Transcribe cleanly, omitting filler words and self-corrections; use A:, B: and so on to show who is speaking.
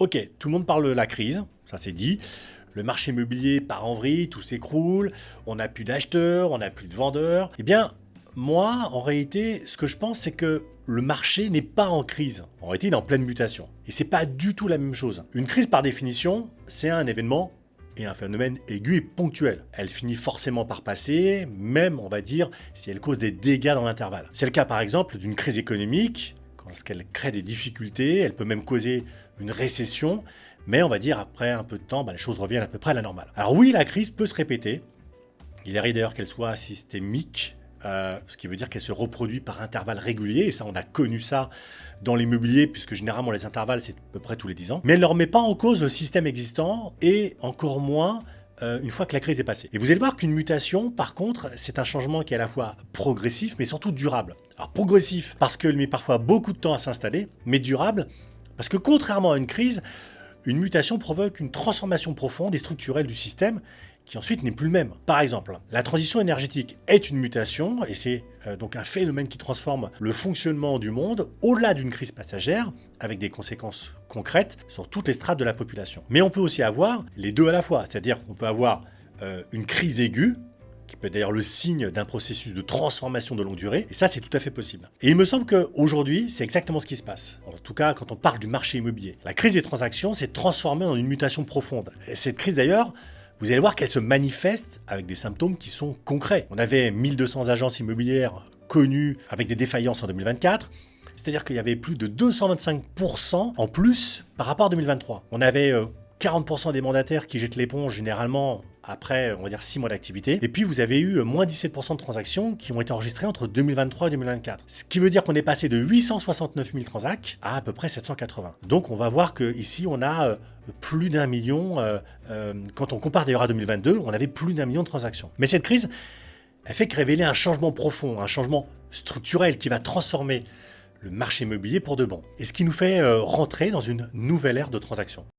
A: Ok, tout le monde parle de la crise, ça c'est dit. Le marché immobilier part en vrille, tout s'écroule, on n'a plus d'acheteurs, on n'a plus de vendeurs. Eh bien, moi, en réalité, ce que je pense, c'est que le marché n'est pas en crise. En réalité, il est en pleine mutation. Et c'est pas du tout la même chose. Une crise, par définition, c'est un événement et un phénomène aigu et ponctuel. Elle finit forcément par passer, même, on va dire, si elle cause des dégâts dans l'intervalle. C'est le cas, par exemple, d'une crise économique. Lorsqu'elle crée des difficultés, elle peut même causer une récession, mais on va dire après un peu de temps, les choses reviennent à peu près à la normale. Alors oui, la crise peut se répéter. Il arrive d'ailleurs qu'elle soit systémique, ce qui veut dire qu'elle se reproduit par intervalles réguliers, et ça on a connu ça dans l'immobilier, puisque généralement les intervalles c'est à peu près tous les 10 ans. Mais elle ne remet pas en cause le système existant, et encore moins une fois que la crise est passée. Et vous allez voir qu'une mutation, par contre, c'est un changement qui est à la fois progressif, mais surtout durable. Alors progressif, parce qu'il met parfois beaucoup de temps à s'installer, mais durable, parce que contrairement à une crise, une mutation provoque une transformation profonde et structurelle du système qui ensuite n'est plus le même. Par exemple, la transition énergétique est une mutation et c'est donc un phénomène qui transforme le fonctionnement du monde au-delà d'une crise passagère avec des conséquences concrètes sur toutes les strates de la population. Mais on peut aussi avoir les deux à la fois, c'est-à-dire qu'on peut avoir une crise aiguë qui peut être d'ailleurs le signe d'un processus de transformation de longue durée, et ça c'est tout à fait possible. Et il me semble qu'aujourd'hui, c'est exactement ce qui se passe. En tout cas, quand on parle du marché immobilier. La crise des transactions s'est transformée en une mutation profonde. Et cette crise d'ailleurs, vous allez voir qu'elle se manifeste avec des symptômes qui sont concrets. On avait 1200 agences immobilières connues avec des défaillances en 2024, c'est-à-dire qu'il y avait plus de 225% en plus par rapport à 2023. On avait 40% des mandataires qui jettent l'éponge généralement après, on va dire, 6 mois d'activité. Et puis, vous avez eu moins 17% de transactions qui ont été enregistrées entre 2023 et 2024. Ce qui veut dire qu'on est passé de 869 000 transactions à peu près 780. Donc, on va voir qu'ici, on a plus d'1 million. Quand on compare d'ailleurs à 2022, on avait plus d'1 million de transactions. Mais cette crise, elle fait que révéler un changement profond, un changement structurel qui va transformer le marché immobilier pour de bon. Et ce qui nous fait rentrer dans une nouvelle ère de transactions.